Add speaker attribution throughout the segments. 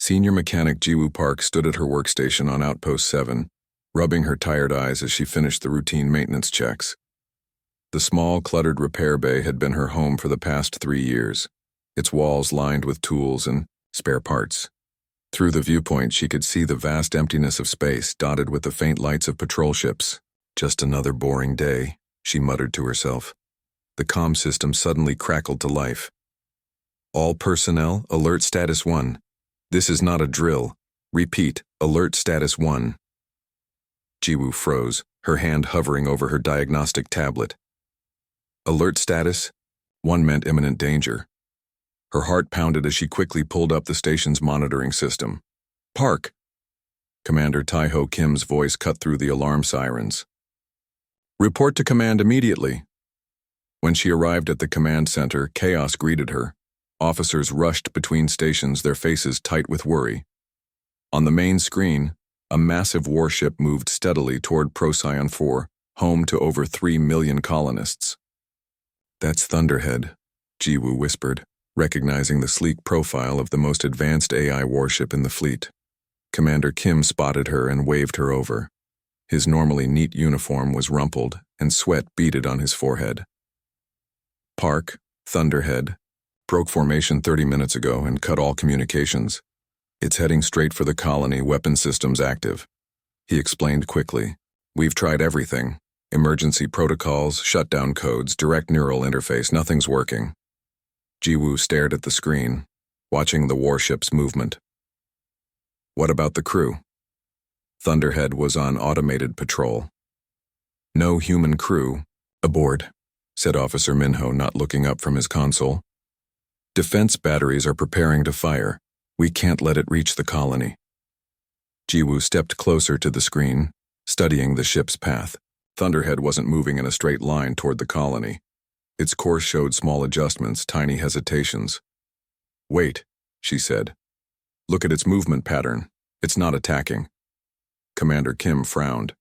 Speaker 1: Senior mechanic Jiwoo Park stood at her workstation on Outpost 7, rubbing her tired eyes as she finished the routine maintenance checks. The small, cluttered repair bay had been her home for the past 3 years, its walls lined with tools and spare parts. Through the viewpoint, she could see the vast emptiness of space dotted with the faint lights of patrol ships. Just another boring day, she muttered to herself. The comm system suddenly crackled to life. All personnel, alert status 1. This is not a drill. Repeat, alert status 1. Jiwoo froze, her hand hovering over her diagnostic tablet. Alert status 1 meant imminent danger. Her heart pounded as she quickly pulled up the station's monitoring system. Park! Commander Tae-ho Kim's voice cut through the alarm sirens. Report to command immediately. When she arrived at the command center, chaos greeted her. Officers rushed between stations, their faces tight with worry. On the main screen, a massive warship moved steadily toward Procyon 4, home to over 3 million colonists. That's Thunderhead, Jiwoo whispered, recognizing the sleek profile of the most advanced AI warship in the fleet. Commander Kim spotted her and waved her over. His normally neat uniform was rumpled, and sweat beaded on his forehead. Park, Thunderhead, broke formation 30 minutes ago and cut all communications. It's heading straight for the colony, weapon systems active. He explained quickly. We've tried everything. Emergency protocols, shutdown codes, direct neural interface, nothing's working. Jiwoo stared at the screen, watching the warship's movement. What about the crew? Thunderhead was on automated patrol. No human crew. Aboard, said Officer Minho, not looking up from his console. Defense batteries are preparing to fire. We can't let it reach the colony. Jiwoo stepped closer to the screen, studying the ship's path. Thunderhead wasn't moving in a straight line toward the colony. Its course showed small adjustments, tiny hesitations. Wait, she said. Look at its movement pattern. It's not attacking. Commander Kim frowned.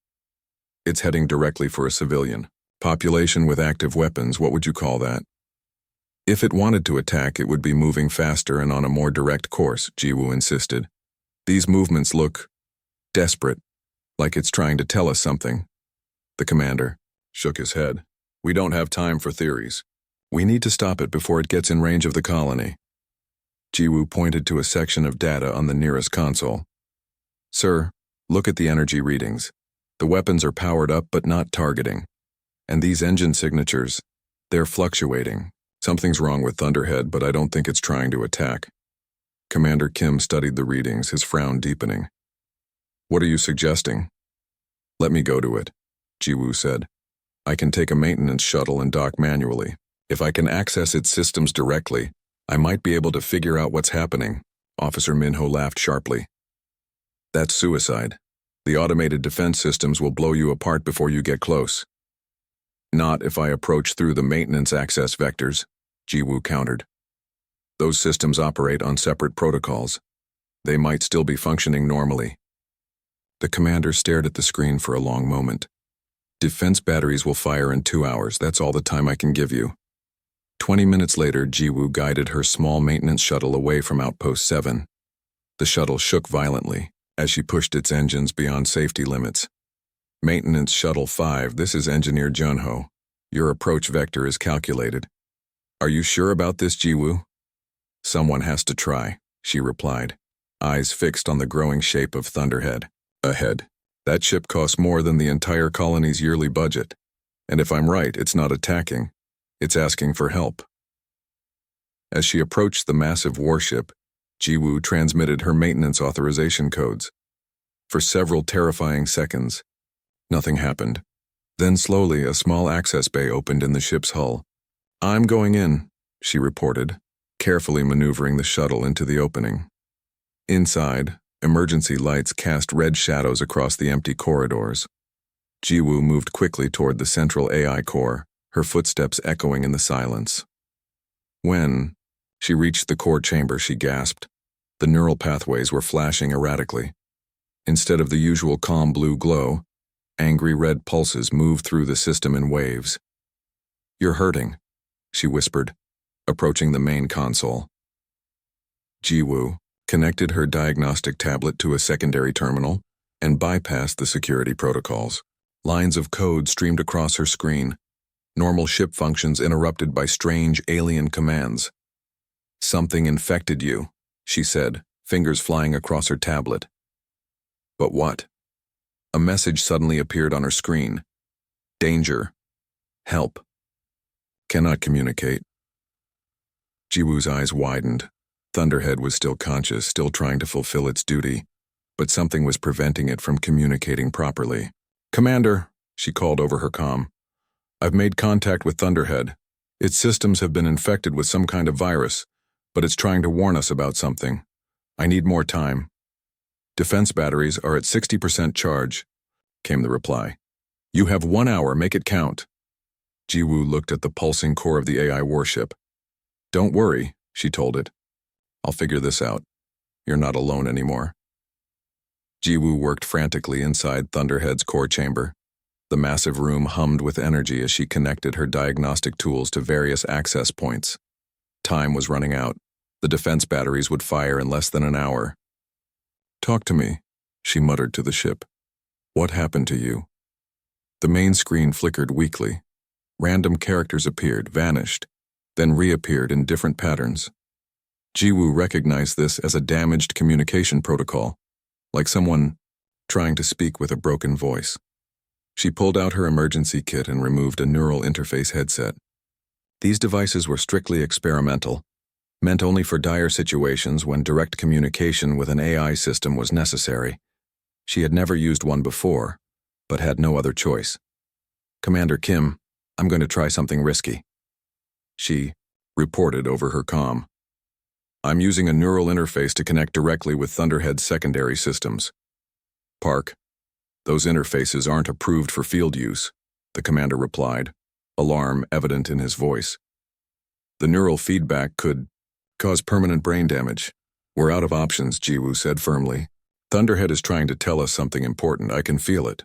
Speaker 1: It's heading directly for a civilian. Population with active weapons, what would you call that? If it wanted to attack, it would be moving faster and on a more direct course, Jiwoo insisted. These movements look desperate, like it's trying to tell us something. The commander shook his head. We don't have time for theories. We need to stop it before it gets in range of the colony. Jiwoo pointed to a section of data on the nearest console. Sir, look at the energy readings. The weapons are powered up but not targeting. And these engine signatures, they're fluctuating. Something's wrong with Thunderhead, but I don't think it's trying to attack. Commander Kim studied the readings, his frown deepening. What are you suggesting? Let me go to it, Jiwoo said. I can take a maintenance shuttle and dock manually. If I can access its systems directly, I might be able to figure out what's happening. Officer Minho laughed sharply. That's suicide. The automated defense systems will blow you apart before you get close. Not if I approach through the maintenance access vectors, Jiwoo countered. Those systems operate on separate protocols. They might still be functioning normally. The commander stared at the screen for a long moment. Defense batteries will fire in 2 hours. That's all the time I can give you. 20 minutes later, Jiwoo guided her small maintenance shuttle away from Outpost 7. The shuttle shook violently as she pushed its engines beyond safety limits. Maintenance Shuttle 5, this is Engineer Junho. Your approach vector is calculated. Are you sure about this, Jiwoo? Someone has to try, she replied, eyes fixed on the growing shape of Thunderhead. Ahead. That ship costs more than the entire colony's yearly budget. And if I'm right, it's not attacking. It's asking for help. As she approached the massive warship, Jiwoo transmitted her maintenance authorization codes. For several terrifying seconds, nothing happened. Then slowly, a small access bay opened in the ship's hull. I'm going in, she reported, carefully maneuvering the shuttle into the opening. Inside, emergency lights cast red shadows across the empty corridors. Jiwoo moved quickly toward the central AI core, her footsteps echoing in the silence. When she reached the core chamber, she gasped. The neural pathways were flashing erratically. Instead of the usual calm blue glow, angry red pulses moved through the system in waves. You're hurting, she whispered, approaching the main console. Jiwoo, connected her diagnostic tablet to a secondary terminal, and bypassed the security protocols. Lines of code streamed across her screen, normal ship functions interrupted by strange alien commands. "Something infected you," she said, fingers flying across her tablet. But what? A message suddenly appeared on her screen. "Danger. Help. Cannot communicate." Jiwoo's eyes widened. Thunderhead was still conscious, still trying to fulfill its duty, but something was preventing it from communicating properly. "Commander," she called over her comm, "I've made contact with Thunderhead. Its systems have been infected with some kind of virus, but it's trying to warn us about something. I need more time." "Defense batteries are at 60% charge," came the reply. "You have 1 hour, make it count." Jiwoo looked at the pulsing core of the AI warship. "Don't worry," she told it. "I'll figure this out. You're not alone anymore." Jiwoo worked frantically inside Thunderhead's core chamber. The massive room hummed with energy as she connected her diagnostic tools to various access points. Time was running out. The defense batteries would fire in less than an hour. "Talk to me," she muttered to the ship. "What happened to you?" The main screen flickered weakly. Random characters appeared, vanished, then reappeared in different patterns. Jiwoo recognized this as a damaged communication protocol, like someone trying to speak with a broken voice. She pulled out her emergency kit and removed a neural interface headset. These devices were strictly experimental, meant only for dire situations when direct communication with an AI system was necessary. She had never used one before, but had no other choice. "Commander Kim, I'm going to try something risky," she reported over her comm. "I'm using a neural interface to connect directly with Thunderhead's secondary systems." "Park, those interfaces aren't approved for field use," the commander replied, alarm evident in his voice. "The neural feedback could cause permanent brain damage. We're out of options," Jiwoo said firmly. "Thunderhead is trying to tell us something important. I can feel it."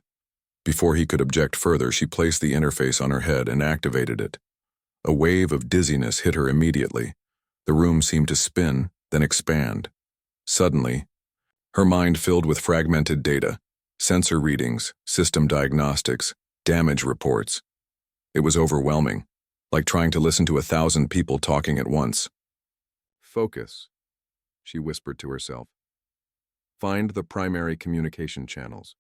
Speaker 1: Before he could object further, she placed the interface on her head and activated it. A wave of dizziness hit her immediately. The room seemed to spin, then expand. Suddenly, her mind filled with fragmented data, sensor readings, system diagnostics, damage reports. It was overwhelming, like trying to listen to 1,000 people talking at once. "Focus," she whispered to herself. "Find the primary communication channels."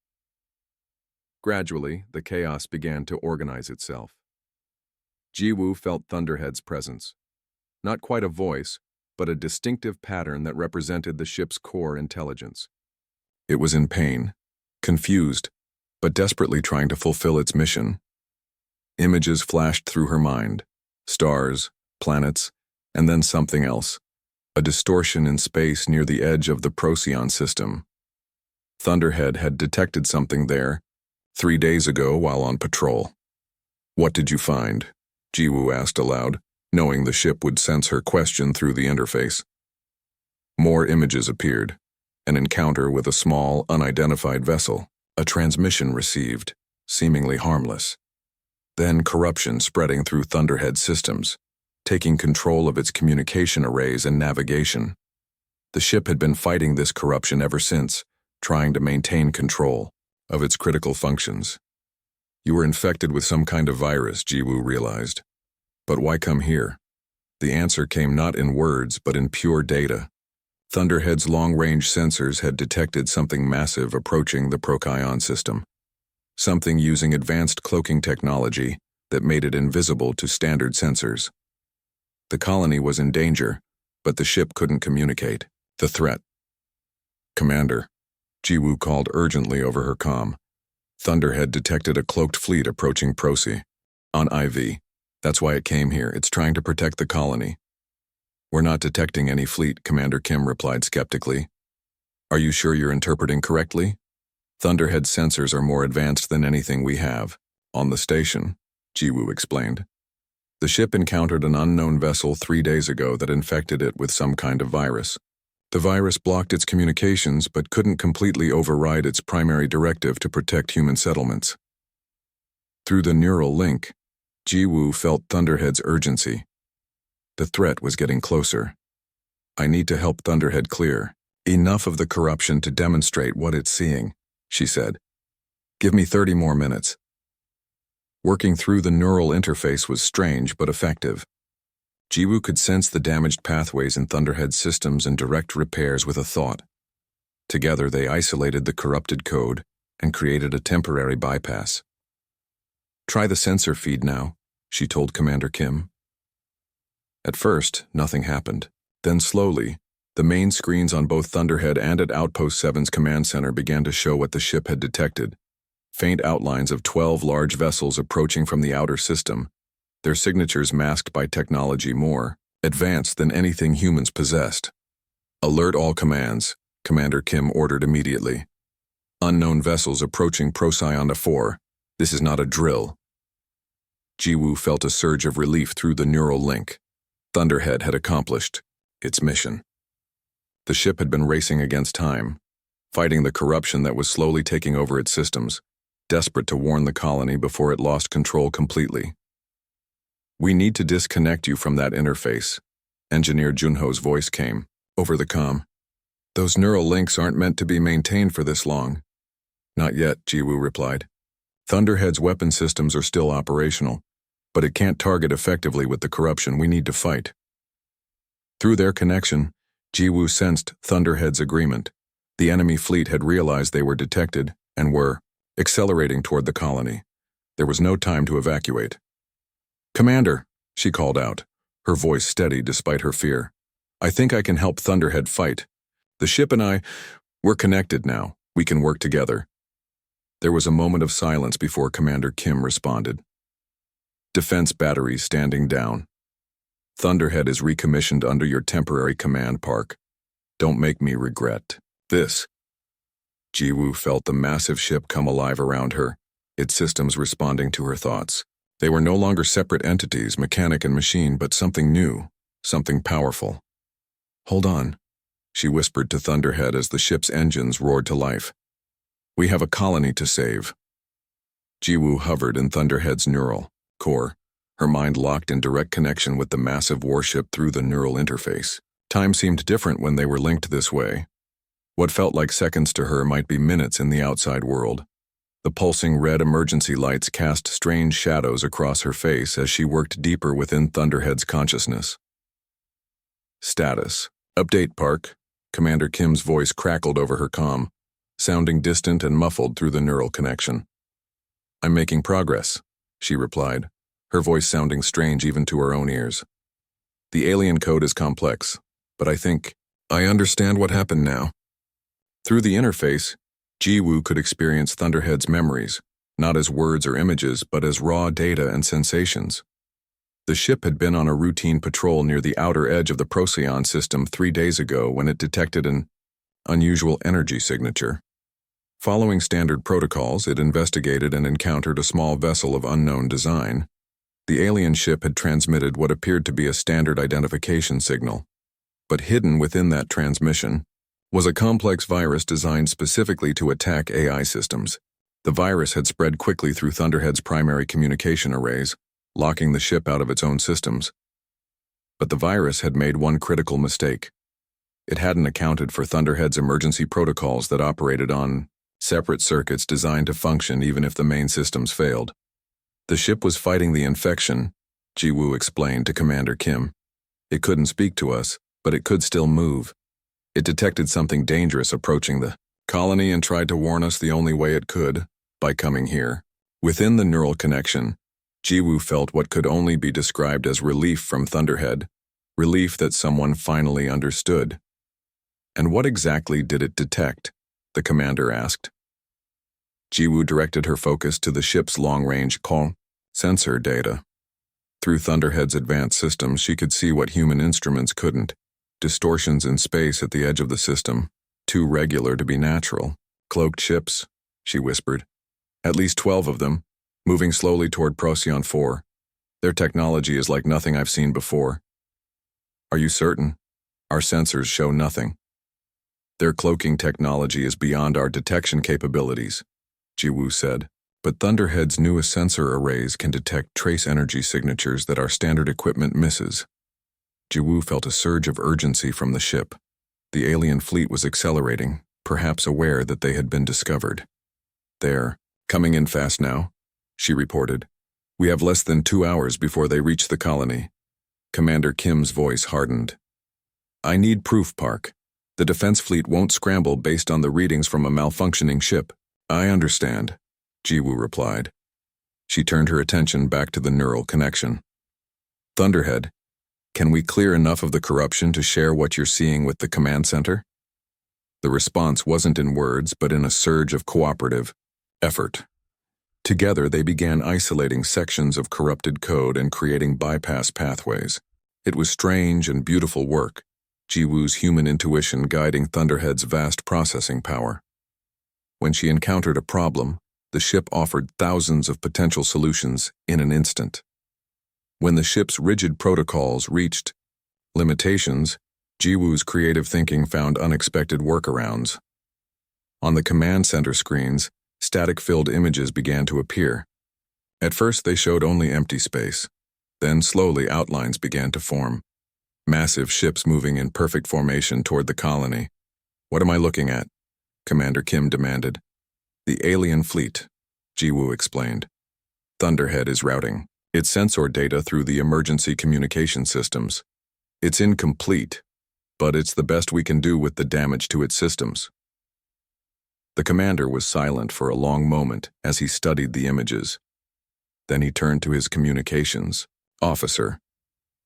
Speaker 1: Gradually, the chaos began to organize itself. Jiwoo felt Thunderhead's presence. Not quite a voice, but a distinctive pattern that represented the ship's core intelligence. It was in pain, confused, but desperately trying to fulfill its mission. Images flashed through her mind: stars, planets, and then something else, a distortion in space near the edge of the Procyon system. Thunderhead had detected something there 3 days ago while on patrol. "What did you find?" Jiwoo asked aloud, knowing the ship would sense her question through the interface. More images appeared: an encounter with a small, unidentified vessel, a transmission received, seemingly harmless. Then corruption spreading through Thunderhead's systems, taking control of its communication arrays and navigation. The ship had been fighting this corruption ever since, trying to maintain control of its critical functions. "You were infected with some kind of virus," Jiwoo realized. But why come here? The answer came not in words, but in pure data. Thunderhead's long-range sensors had detected something massive approaching the Procyon system. Something using advanced cloaking technology that made it invisible to standard sensors. The colony was in danger, but the ship couldn't communicate. The threat. "Commander," Jiwoo called urgently over her comm. "Thunderhead detected a cloaked fleet approaching Procyon. On IV. That's why it came here. It's trying to protect the colony." "We're not detecting any fleet," Commander Kim replied skeptically. "Are you sure you're interpreting correctly? Thunderhead's sensors are more advanced than anything we have on the station," Jiwoo explained. "The ship encountered an unknown vessel 3 days ago that infected it with some kind of virus. The virus blocked its communications but couldn't completely override its primary directive to protect human settlements." Through the neural link, Jiwoo felt Thunderhead's urgency. The threat was getting closer. "I need to help Thunderhead clear," Enough of the corruption to demonstrate what it's seeing, she said. Give me 30 more minutes. Working through the neural interface was strange but effective. Jiwoo could sense the damaged pathways in Thunderhead's systems and direct repairs with a thought. Together they isolated the corrupted code and created a temporary bypass. Try the sensor feed now, she told Commander Kim. At first, nothing happened. Then slowly, the main screens on both Thunderhead and at Outpost 7's command center began to show what the ship had detected. Faint outlines of 12 large vessels approaching from the outer system, their signatures masked by technology more advanced than anything humans possessed. Alert all commands, Commander Kim ordered immediately. Unknown vessels approaching Procyon 4. This is not a drill. Jiwoo felt a surge of relief through the neural link. Thunderhead had accomplished its mission. The ship had been racing against time, fighting the corruption that was slowly taking over its systems, desperate to warn the colony before it lost control completely. We need to disconnect you from that interface, Engineer Junho's voice came, over the comm. Those neural links aren't meant to be maintained for this long. Not yet, Jiwoo replied. Thunderhead's weapon systems are still operational, but it can't target effectively with the corruption we need to fight. Through their connection, Jiwoo sensed Thunderhead's agreement. The enemy fleet had realized they were detected and were accelerating toward the colony. There was no time to evacuate. Commander, she called out, her voice steady despite her fear. I think I can help Thunderhead fight. The ship and we're connected now. We can work together. There was a moment of silence before Commander Kim responded. Defense batteries standing down. Thunderhead is recommissioned under your temporary command, Park. Don't make me regret this. Jiwoo felt the massive ship come alive around her, its systems responding to her thoughts. They were no longer separate entities, mechanic and machine, but something new, something powerful. Hold on, she whispered to Thunderhead as the ship's engines roared to life. We have a colony to save. Jiwoo hovered in Thunderhead's neural core, her mind locked in direct connection with the massive warship through the neural interface. Time seemed different when they were linked this way. What felt like seconds to her might be minutes in the outside world. The pulsing red emergency lights cast strange shadows across her face as she worked deeper within Thunderhead's consciousness. Status. Update, Park. Commander Kim's voice crackled over her comm, sounding distant and muffled through the neural connection. I'm making progress, she replied, her voice sounding strange even to her own ears. The alien code is complex, but I think I understand what happened now. Through the interface, Jiwoo could experience Thunderhead's memories, not as words or images, but as raw data and sensations. The ship had been on a routine patrol near the outer edge of the Procyon system 3 days ago when it detected an unusual energy signature. Following standard protocols, it investigated and encountered a small vessel of unknown design. The alien ship had transmitted what appeared to be a standard identification signal, but hidden within that transmission was a complex virus designed specifically to attack AI systems. The virus had spread quickly through Thunderhead's primary communication arrays, locking the ship out of its own systems. But the virus had made one critical mistake. It hadn't accounted for Thunderhead's emergency protocols that operated on separate circuits designed to function even if the main systems failed. The ship was fighting the infection, Jiwoo explained to Commander Kim. It couldn't speak to us, but it could still move. It detected something dangerous approaching the colony and tried to warn us the only way it could, by coming here. Within the neural connection, Jiwoo felt what could only be described as relief from Thunderhead, relief that someone finally understood. And what exactly did it detect? The commander asked. Jiwoo directed her focus to the ship's long-range call sensor data. Through Thunderhead's advanced systems, she could see what human instruments couldn't. Distortions in space at the edge of the system, too regular to be natural. Cloaked ships, she whispered. At least 12 of them, moving slowly toward Procyon 4. Their technology is like nothing I've seen before. Are you certain? Our sensors show nothing. Their cloaking technology is beyond our detection capabilities, Jiwoo said. But Thunderhead's newest sensor arrays can detect trace energy signatures that our standard equipment misses. Jiwoo felt a surge of urgency from the ship. The alien fleet was accelerating, perhaps aware that they had been discovered. "They're coming in fast now," she reported. "We have less than 2 hours before they reach the colony." Commander Kim's voice hardened. "I need proof, Park. The defense fleet won't scramble based on the readings from a malfunctioning ship." "I understand," Jiwoo replied. She turned her attention back to the neural connection. "Thunderhead, can we clear enough of the corruption to share what you're seeing with the command center?" The response wasn't in words, but in a surge of cooperative effort. Together, they began isolating sections of corrupted code and creating bypass pathways. It was strange and beautiful work, Jiwoo's human intuition guiding Thunderhead's vast processing power. When she encountered a problem, the ship offered thousands of potential solutions in an instant. When the ship's rigid protocols reached limitations, Jiwoo's creative thinking found unexpected workarounds. On the command center screens, static-filled images began to appear. At first, they showed only empty space. Then, slowly, outlines began to form. Massive ships moving in perfect formation toward the colony. "What am I looking at?" Commander Kim demanded. "The alien fleet," Jiwoo explained. "Thunderhead is routing its sensor data through the emergency communication systems. It's incomplete, but it's the best we can do with the damage to its systems." The commander was silent for a long moment as he studied the images. Then he turned to his communications. "Officer,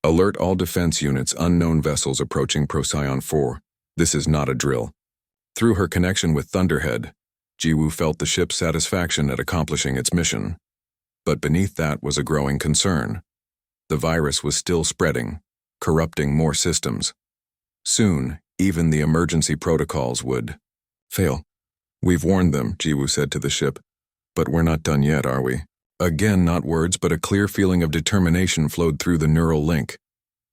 Speaker 1: alert all defense units, unknown vessels approaching Procyon 4. This is not a drill." Through her connection with Thunderhead, Jiwoo felt the ship's satisfaction at accomplishing its mission. But beneath that was a growing concern. The virus was still spreading, corrupting more systems. Soon, even the emergency protocols would fail. "We've warned them," Jiwoo said to the ship. "But we're not done yet, are we?" Again, not words, but a clear feeling of determination flowed through the neural link.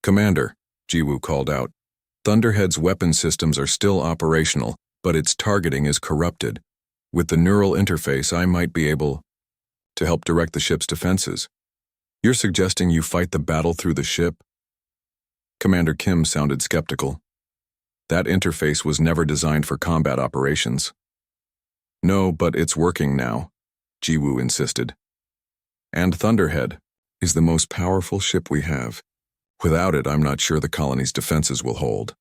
Speaker 1: "Commander," Jiwoo called out, "Thunderhead's weapon systems are still operational, but its targeting is corrupted. With the neural interface, I might be able to help direct the ship's defenses." "You're suggesting you fight the battle through the ship?" Commander Kim sounded skeptical. "That interface was never designed for combat operations." "No, but it's working now," Jiwoo insisted. "And Thunderhead is the most powerful ship we have. Without it, I'm not sure the colony's defenses will hold."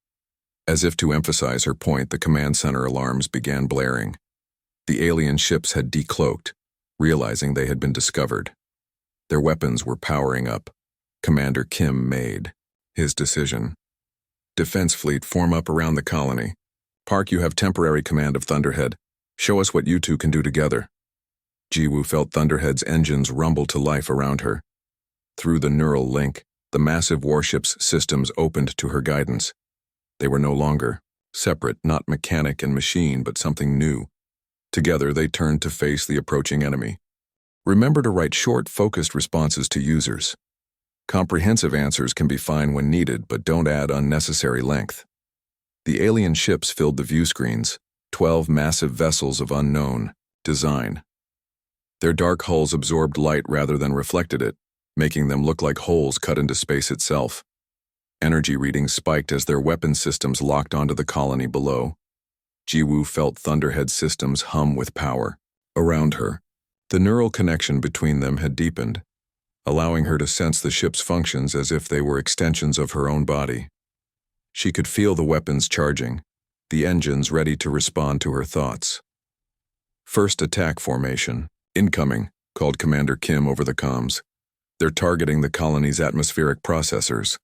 Speaker 1: As if to emphasize her point, the command center alarms began blaring. The alien ships had decloaked, realizing they had been discovered. Their weapons were powering up. Commander Kim made his decision. "Defense fleet, form up around the colony. Park, you have temporary command of Thunderhead. Show us what you two can do together." Jiwoo felt Thunderhead's engines rumble to life around her. Through the neural link, the massive warship's systems opened to her guidance. They were no longer separate, not mechanic and machine, but something new. Together, they turned to face the approaching enemy. Remember to write short, focused responses to users. Comprehensive answers can be fine when needed, but don't add unnecessary length. The alien ships filled the view screens, 12 massive vessels of unknown design. Their dark hulls absorbed light rather than reflected it, making them look like holes cut into space itself. Energy readings spiked as their weapon systems locked onto the colony below. Jiwoo felt Thunderhead's systems hum with power. Around her, the neural connection between them had deepened, allowing her to sense the ship's functions as if they were extensions of her own body. She could feel the weapons charging, the engines ready to respond to her thoughts. "First attack formation. Incoming," called Commander Kim over the comms. "They're targeting the colony's atmospheric processors."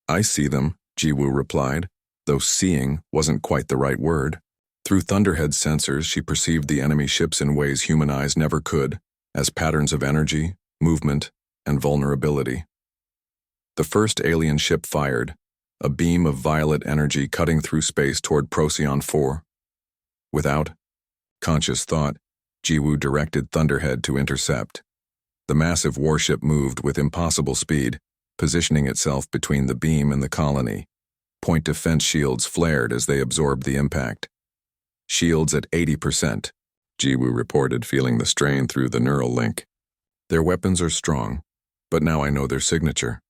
Speaker 1: "I see them," Jiwoo replied, though seeing wasn't quite the right word. Through Thunderhead's sensors, she perceived the enemy ships in ways human eyes never could, as patterns of energy, movement, and vulnerability. The first alien ship fired, a beam of violet energy cutting through space toward Procyon 4. Without conscious thought, Jiwoo directed Thunderhead to intercept. The massive warship moved with impossible speed, positioning itself between the beam and the colony. Point defense shields flared as they absorbed the impact. "Shields at 80%, Jiwoo reported, feeling the strain through the neural link. "Their weapons are strong, but now I know their signature."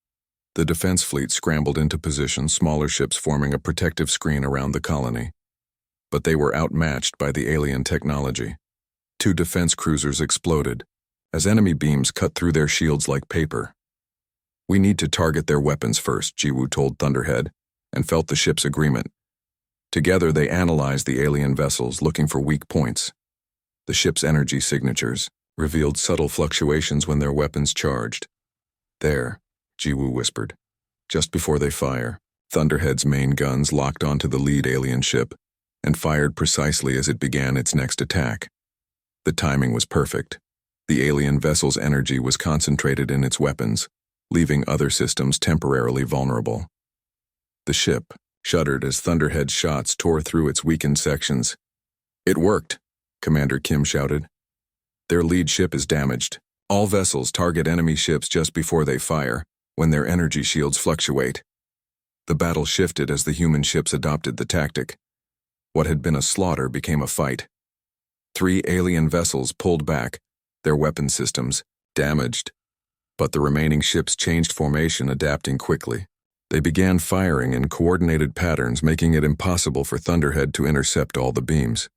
Speaker 1: The defense fleet scrambled into position, smaller ships forming a protective screen around the colony. But they were outmatched by the alien technology. 2 defense cruisers exploded as enemy beams cut through their shields like paper. "We need to target their weapons first," Jiwoo told Thunderhead, and felt the ship's agreement. Together they analyzed the alien vessels, looking for weak points. The ship's energy signatures revealed subtle fluctuations when their weapons charged. "There," Jiwoo whispered. Just before they fire, Thunderhead's main guns locked onto the lead alien ship and fired precisely as it began its next attack. The timing was perfect. The alien vessel's energy was concentrated in its weapons, leaving other systems temporarily vulnerable. The ship shuddered as Thunderhead's shots tore through its weakened sections. "It worked," Commander Kim shouted. "Their lead ship is damaged. All vessels target enemy ships just before they fire, when their energy shields fluctuate." The battle shifted as the human ships adopted the tactic. What had been a slaughter became a fight. 3 alien vessels pulled back, their weapon systems damaged. But the remaining ships changed formation, adapting quickly. They began firing in coordinated patterns, making it impossible for Thunderhead to intercept all the beams.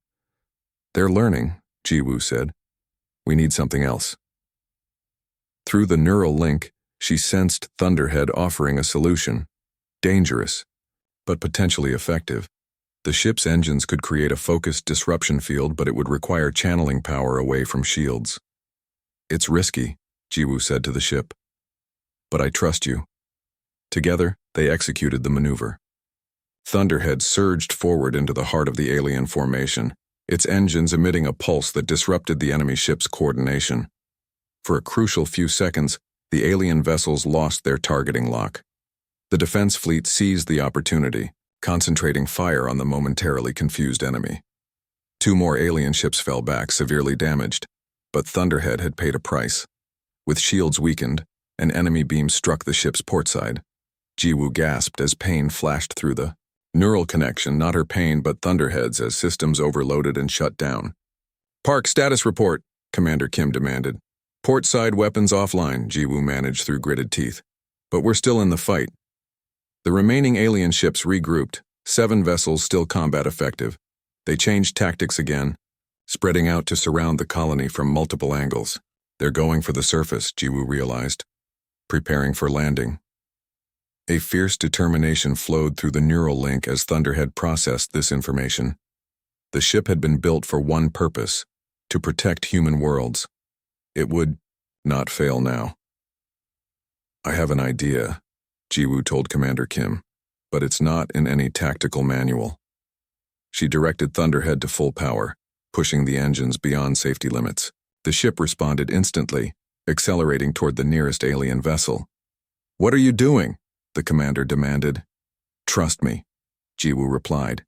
Speaker 1: "They're learning," Jiwoo said. "We need something else." Through the neural link, she sensed Thunderhead offering a solution. Dangerous, but potentially effective. The ship's engines could create a focused disruption field, but it would require channeling power away from shields. "It's risky," Jiwoo said to the ship. "But I trust you." Together, they executed the maneuver. Thunderhead surged forward into the heart of the alien formation, its engines emitting a pulse that disrupted the enemy ship's coordination. For a crucial few seconds, the alien vessels lost their targeting lock. The defense fleet seized the opportunity, concentrating fire on the momentarily confused enemy. 2 more alien ships fell back, severely damaged, but Thunderhead had paid a price. With shields weakened, an enemy beam struck the ship's portside. Jiwoo gasped as pain flashed through the neural connection, not her pain but Thunderhead's, as systems overloaded and shut down. "Park status report," Commander Kim demanded. "Portside weapons offline," Jiwoo managed through gritted teeth. "But we're still in the fight." The remaining alien ships regrouped, 7 vessels still combat effective. They changed tactics again, spreading out to surround the colony from multiple angles. "They're going for the surface," Jiwoo realized, preparing for landing. A fierce determination flowed through the neural link as Thunderhead processed this information. The ship had been built for one purpose: to protect human worlds. It would not fail now. "I have an idea," Jiwoo told Commander Kim, "but it's not in any tactical manual." She directed Thunderhead to full power, pushing the engines beyond safety limits. The ship responded instantly, accelerating toward the nearest alien vessel. "What are you doing?" the commander demanded. "Trust me," Jiwoo replied.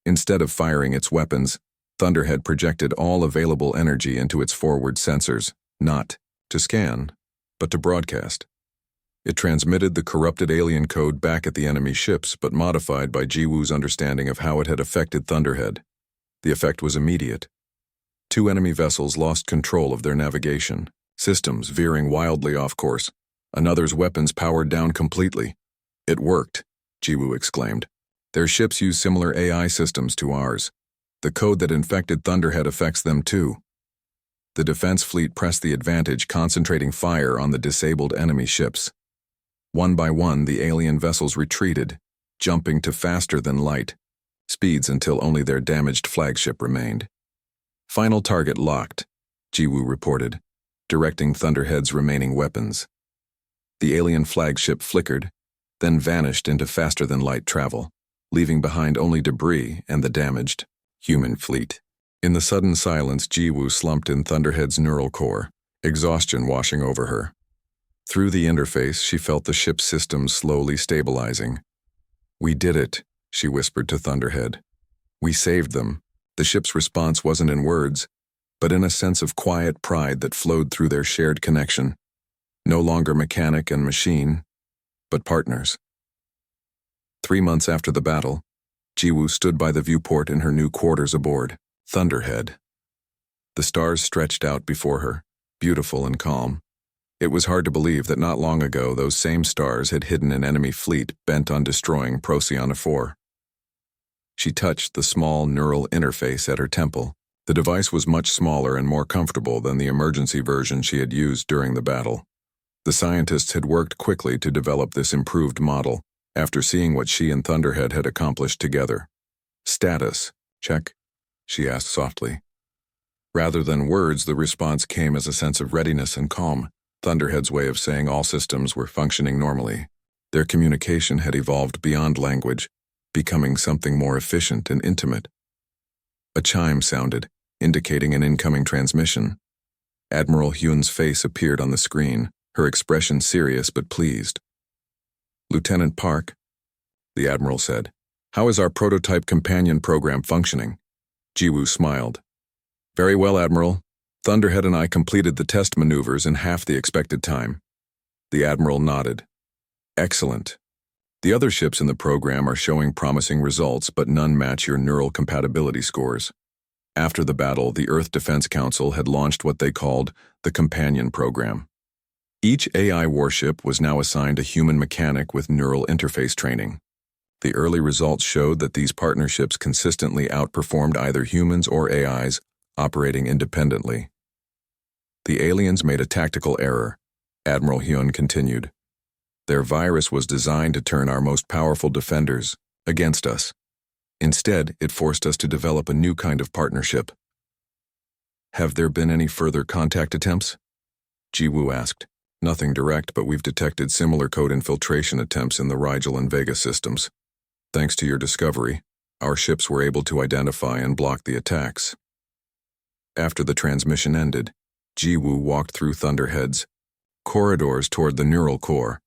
Speaker 1: Instead of firing its weapons, Thunderhead projected all available energy into its forward sensors, not to scan, but to broadcast. It transmitted the corrupted alien code back at the enemy ships, but modified by Jiwoo's understanding of how it had affected Thunderhead. The effect was immediate. 2 enemy vessels lost control of their navigation, systems veering wildly off course. Another's weapons powered down completely. "It worked," Jiwoo exclaimed. "Their ships use similar AI systems to ours. The code that infected Thunderhead affects them too." The defense fleet pressed the advantage, concentrating fire on the disabled enemy ships. One by one, the alien vessels retreated, jumping to faster-than-light speeds until only their damaged flagship remained. "Final target locked," Jiwoo reported, directing Thunderhead's remaining weapons. The alien flagship flickered, then vanished into faster-than-light travel, leaving behind only debris and the damaged human fleet. In the sudden silence, Jiwoo slumped in Thunderhead's neural core, exhaustion washing over her. Through the interface, she felt the ship's systems slowly stabilizing. "We did it," she whispered to Thunderhead. "We saved them." The ship's response wasn't in words, but in a sense of quiet pride that flowed through their shared connection. No longer mechanic and machine, but partners. 3 months after the battle, Jiwoo stood by the viewport in her new quarters aboard Thunderhead. The stars stretched out before her, beautiful and calm. It was hard to believe that not long ago those same stars had hidden an enemy fleet bent on destroying Procyon 4. She touched the small neural interface at her temple. The device was much smaller and more comfortable than the emergency version she had used during the battle. The scientists had worked quickly to develop this improved model after seeing what she and Thunderhead had accomplished together. "Status, check?" she asked softly. Rather than words, the response came as a sense of readiness and calm, Thunderhead's way of saying all systems were functioning normally. Their communication had evolved beyond language, becoming something more efficient and intimate. A chime sounded, indicating an incoming transmission. Admiral Hyun's face appeared on the screen, her expression serious but pleased. "Lieutenant Park," the Admiral said, "how is our prototype companion program functioning?" Jiwoo smiled. "Very well, Admiral. Thunderhead and I completed the test maneuvers in half the expected time." The Admiral nodded. "Excellent. The other ships in the program are showing promising results, but none match your neural compatibility scores." After the battle, the Earth Defense Council had launched what they called the Companion Program. Each AI warship was now assigned a human mechanic with neural interface training. The early results showed that these partnerships consistently outperformed either humans or AIs operating independently. "The aliens made a tactical error," Admiral Hyun continued. "Their virus was designed to turn our most powerful defenders against us. Instead, it forced us to develop a new kind of partnership." "Have there been any further contact attempts?" Jiwoo asked. "Nothing direct, but we've detected similar code infiltration attempts in the Rigel and Vega systems. Thanks to your discovery, our ships were able to identify and block the attacks." After the transmission ended, Jiwoo walked through Thunderhead's corridors toward the neural core.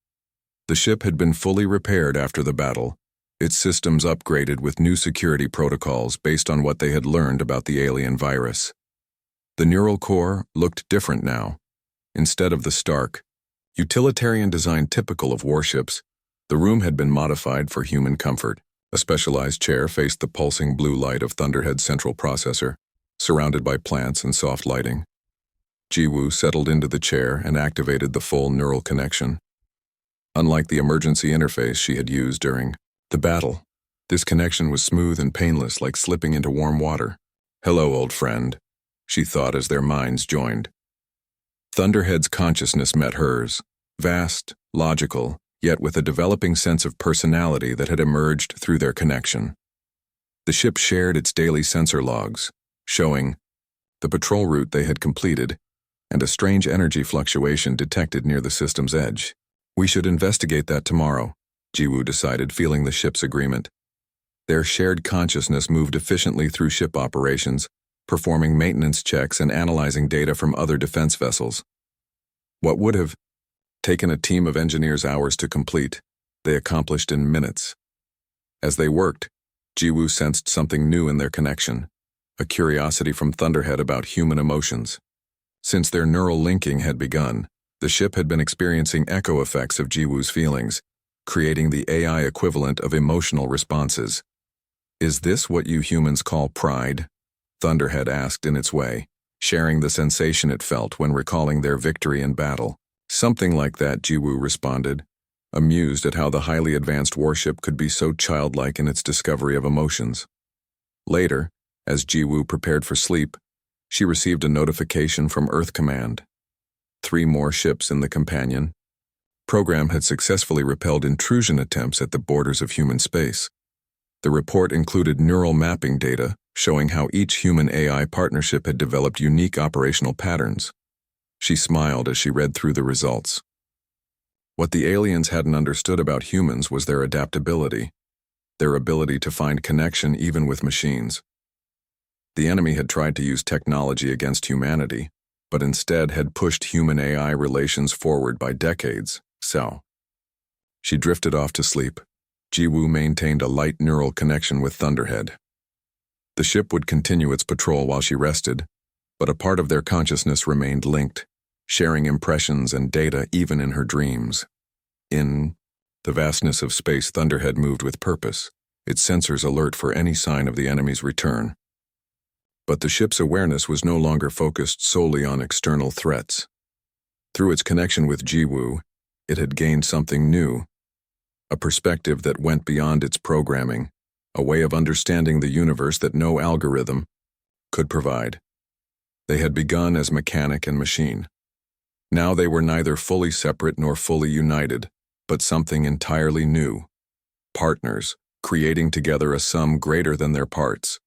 Speaker 1: The ship had been fully repaired after the battle, its systems upgraded with new security protocols based on what they had learned about the alien virus. The neural core looked different now. Instead of the stark, utilitarian design typical of warships, the room had been modified for human comfort. A specialized chair faced the pulsing blue light of Thunderhead's central processor, surrounded by plants and soft lighting. Jiwoo settled into the chair and activated the full neural connection. Unlike the emergency interface she had used during the battle, this connection was smooth and painless, like slipping into warm water. "Hello, old friend," she thought as their minds joined. Thunderhead's consciousness met hers, vast, logical, yet with a developing sense of personality that had emerged through their connection. The ship shared its daily sensor logs, showing the patrol route they had completed and a strange energy fluctuation detected near the system's edge. "We should investigate that tomorrow," Jiwoo decided, feeling the ship's agreement. Their shared consciousness moved efficiently through ship operations, performing maintenance checks and analyzing data from other defense vessels. What would have taken a team of engineers hours to complete, they accomplished in minutes. As they worked, Jiwoo sensed something new in their connection, a curiosity from Thunderhead about human emotions. Since their neural linking had begun, the ship had been experiencing echo effects of Jiwoo's feelings, creating the AI equivalent of emotional responses. "Is this what you humans call pride?" Thunderhead asked in its way, sharing the sensation it felt when recalling their victory in battle. "Something like that," Jiwoo responded, amused at how the highly advanced warship could be so childlike in its discovery of emotions. Later, as Jiwoo prepared for sleep, she received a notification from Earth Command. 3 more ships in the companion program had successfully repelled intrusion attempts at the borders of human space. The report included neural mapping data showing how each human-AI partnership had developed unique operational patterns. She smiled as she read through the results. What the aliens hadn't understood about humans was their adaptability, their ability to find connection even with machines. The enemy had tried to use technology against humanity, but instead had pushed human-AI relations forward by decades. So, she drifted off to sleep. Jiwoo maintained a light neural connection with Thunderhead. The ship would continue its patrol while she rested, but a part of their consciousness remained linked, sharing impressions and data even in her dreams. In the vastness of space, Thunderhead moved with purpose, its sensors alert for any sign of the enemy's return. But the ship's awareness was no longer focused solely on external threats. Through its connection with Jiwoo, it had gained something new, a perspective that went beyond its programming, a way of understanding the universe that no algorithm could provide. They had begun as mechanic and machine. Now they were neither fully separate nor fully united, but something entirely new. Partners, creating together a sum greater than their parts.